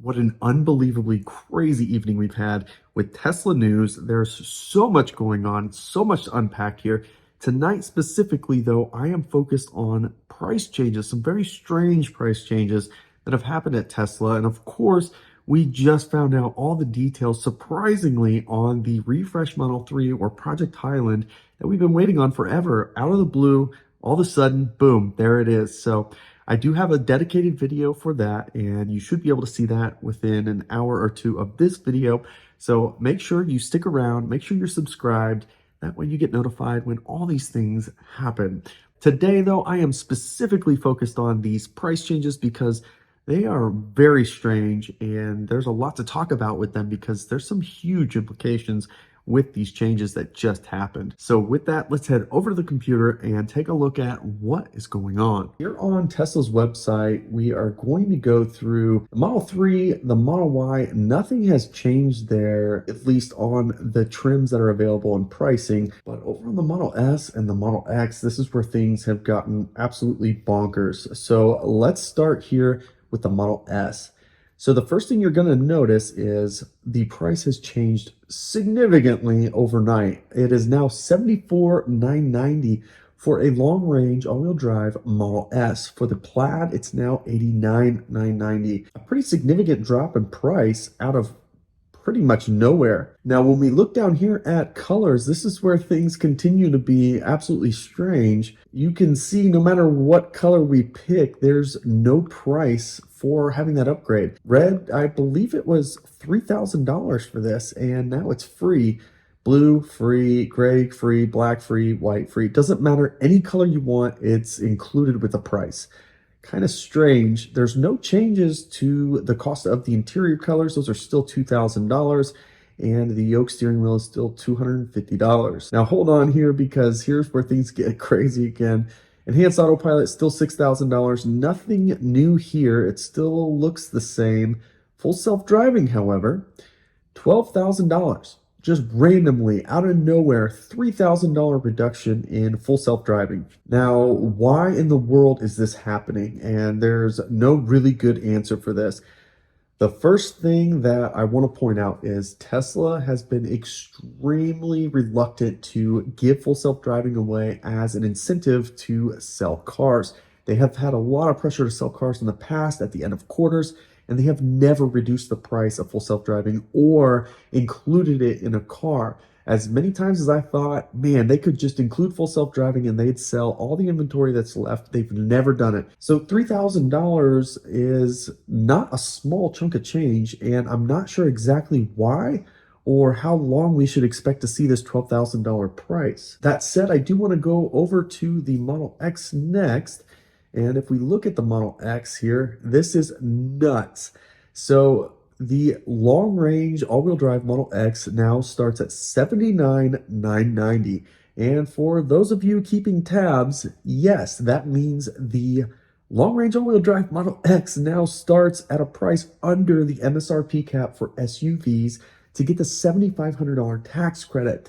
What an unbelievably crazy evening we've had with Tesla news. There's so much going on, so much to unpack here. Tonight specifically, though, I am focused on price changes, some very strange price changes that have happened at Tesla. And of course, we just found out all the details, surprisingly, on the refresh Model 3 or Project Highland that we've been waiting on forever. Out of the blue, all of a sudden, boom, there it is. So I do have a dedicated video for that, and you should be able to see that within an hour or two of this video. So make sure you stick around, make sure you're subscribed. That way you get notified when all these things happen. Today, though, I am specifically focused on these price changes because they are very strange, and there's a lot to talk about with them because there's some huge implications with these changes that just happened. So with that, let's head over to the computer and take a look at what is going on. Here on Tesla's website, we are going to go through the Model 3, the Model Y. Nothing has changed there, at least on the trims that are available and pricing. But over on the Model S and the Model X, this is where things have gotten absolutely bonkers. So let's start here with the Model S. So the first thing you're going to notice is the price has changed significantly overnight. It is now $74,990 for a long range all-wheel drive Model S. For the Plaid, it's now $89,990. A pretty significant drop in price out of pretty much nowhere. Now, when we look down here at colors, this is where things continue to be absolutely strange. You can see no matter what color we pick, there's no price for having that upgrade. Red, I believe it was $3,000 for this, and now it's free. Blue, free. Gray, free. Black, free. White, free. Doesn't matter any color you want, it's included with the price. Kind of strange. There's no changes to the cost of the interior colors. Those are still $2,000. And the yoke steering wheel is still $250. Now hold on here, because here's where things get crazy again. Enhanced autopilot, still $6,000. Nothing new here. It still looks the same. Full self-driving, however, $12,000. Just randomly, out of nowhere, $3,000 reduction in full self-driving. Now, why in the world is this happening? And there's no really good answer for this. The first thing that I want to point out is Tesla has been extremely reluctant to give full self-driving away as an incentive to sell cars. They have had a lot of pressure to sell cars in the past at the end of quarters, and they have never reduced the price of full self-driving or included it in a car. As many times as I thought, man, they could just include full self-driving and they'd sell all the inventory that's left. They've never done it. So $3,000 is not a small chunk of change, and I'm not sure exactly why or how long we should expect to see this $12,000 price. That said, I do want to go over to the Model X next. And if we look at the Model X here, this is nuts. So the long range all-wheel drive Model X now starts at $79,990. And for those of you keeping tabs, yes, that means the long range all-wheel drive Model X now starts at a price under the MSRP cap for SUVs to get the $7,500 tax credit.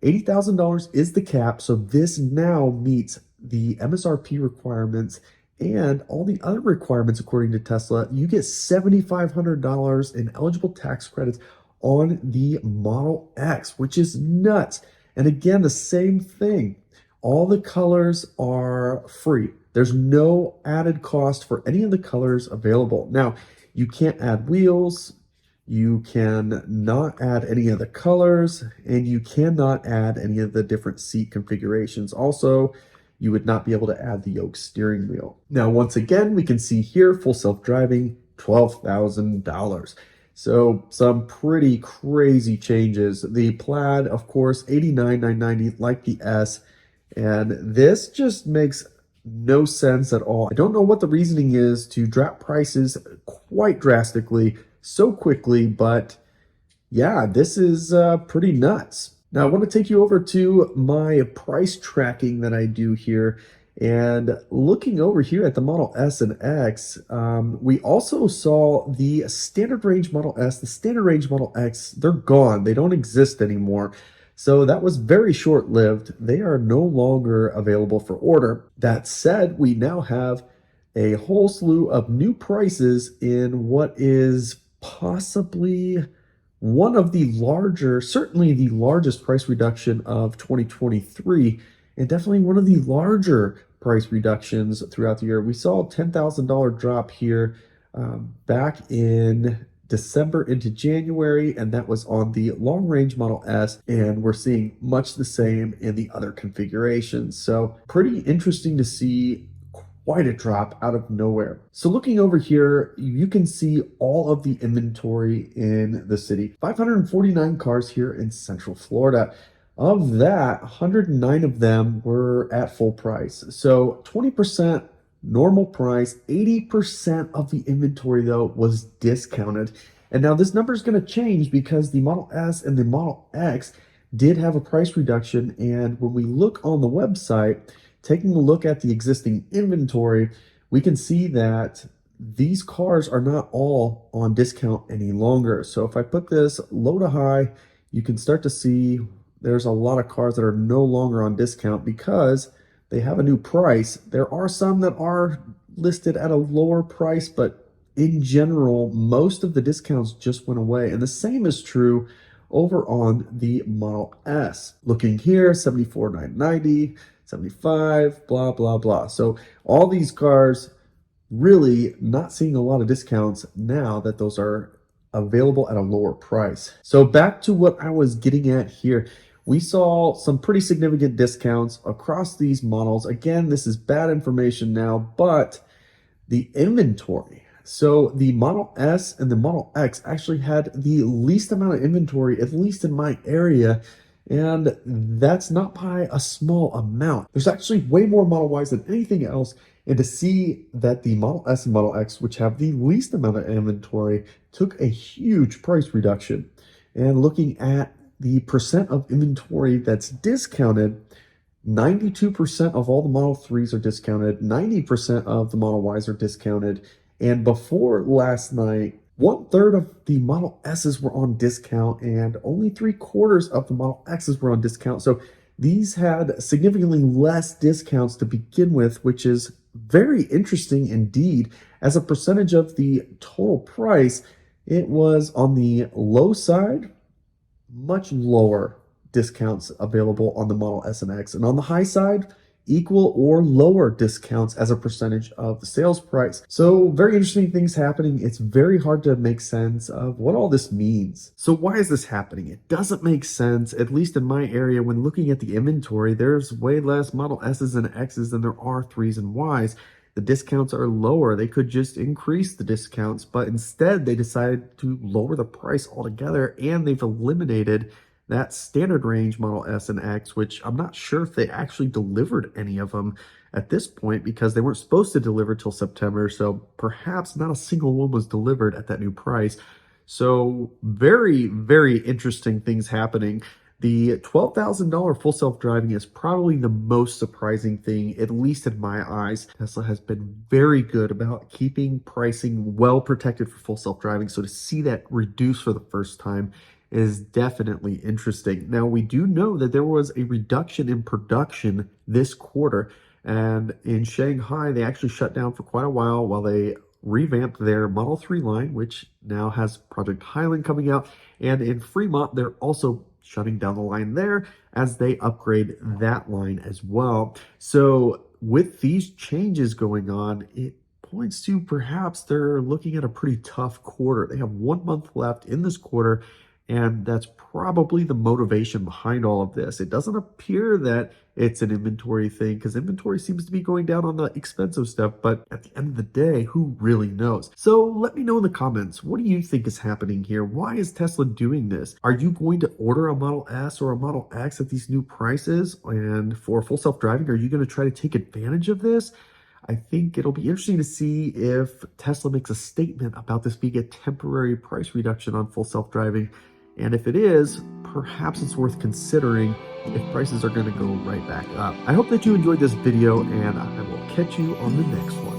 $80,000 is the cap, so this now meets the MSRP requirements and all the other requirements. According to Tesla, you get $7,500 in eligible tax credits on the Model X, which is nuts. And again, the same thing. All the colors are free. There's no added cost for any of the colors available. Now, you can't add wheels, you can not add any of the colors, and you cannot add any of the different seat configurations. Also, you would not be able to add the yoke steering wheel. Now, once again, we can see here, full self-driving, $12,000. So some pretty crazy changes. The Plaid, of course, $89,990, like the S. And this just makes no sense at all. I don't know what the reasoning is to drop prices quite drastically so quickly, but yeah, this is pretty nuts. Now, I want to take you over to my price tracking that I do here. And looking over here at the Model S and X, we also saw the standard range Model S, the standard range Model X, they're gone. They don't exist anymore. So that was very short-lived. They are no longer available for order. That said, we now have a whole slew of new prices in what is possibly one of the larger, certainly the largest price reduction of 2023, and definitely one of the larger price reductions throughout the year. We saw a $10,000 drop here back in December into January, and that was on the long range Model S, and we're seeing much the same in the other configurations. So pretty interesting to see quite a drop out of nowhere. So looking over here, you can see all of the inventory in the city. 549 cars here in Central Florida. Of that, 109 of them were at full price. So 20% normal price, 80% of the inventory though was discounted. And now this number is going to change because the Model S and the Model X did have a price reduction. And when we look on the website, taking a look at the existing inventory, we can see that these cars are not all on discount any longer. So if I put this low to high, you can start to see there's a lot of cars that are no longer on discount because they have a new price. There are some that are listed at a lower price, but in general, most of the discounts just went away. And the same is true over on the Model S. Looking here, $74,990, 75, blah, blah, blah. So all these cars really not seeing a lot of discounts now that those are available at a lower price. So back to what I was getting at here. We saw some pretty significant discounts across these models. Again, this is bad information now, but the inventory. So the Model S and the Model X actually had the least amount of inventory, at least in my area, and that's not by a small amount. There's actually way more Model Ys than anything else, and to see that the Model S and Model X, which have the least amount of inventory, took a huge price reduction. And looking at the percent of inventory that's discounted, 92% of all the Model 3s are discounted, 90% of the Model Ys are discounted, and before last night, 1/3 of the Model S's were on discount and only 3/4 of the Model X's were on discount. So these had significantly less discounts to begin with, which is very interesting indeed. As a percentage of the total price, it was on the low side, much lower discounts available on the Model S and X, and on the high side, equal or lower discounts as a percentage of the sales price. So very interesting things happening. It's very hard to make sense of what all this means. So why is this happening? It doesn't make sense, at least in my area. When looking at the inventory, there's way less Model S's and X's than there are 3s and Ys. The discounts are lower. They could just increase the discounts, but instead they decided to lower the price altogether, and they've eliminated that standard range Model S and X, which I'm not sure if they actually delivered any of them at this point because they weren't supposed to deliver till September. So perhaps not a single one was delivered at that new price. So very, very interesting things happening. The $12,000 full self-driving is probably the most surprising thing, at least in my eyes. Tesla has been very good about keeping pricing well protected for full self-driving. So to see that reduce for the first time is definitely interesting. Now, we do know that there was a reduction in production this quarter, and in Shanghai, they actually shut down for quite a while they revamped their Model 3 line, which now has Project Highland coming out, and in Fremont, they're also shutting down the line there as they upgrade that line as well. So with these changes going on, it points to perhaps they're looking at a pretty tough quarter. They have 1 month left in this quarter, and that's probably the motivation behind all of this. It doesn't appear that it's an inventory thing because inventory seems to be going down on the expensive stuff. But at the end of the day, who really knows? So let me know in the comments, what do you think is happening here? Why is Tesla doing this? Are you going to order a Model S or a Model X at these new prices? And for full self-driving, are you going to try to take advantage of this? I think it'll be interesting to see if Tesla makes a statement about this being a temporary price reduction on full self-driving. And if it is, perhaps it's worth considering if prices are going to go right back up. I hope that you enjoyed this video, and I will catch you on the next one.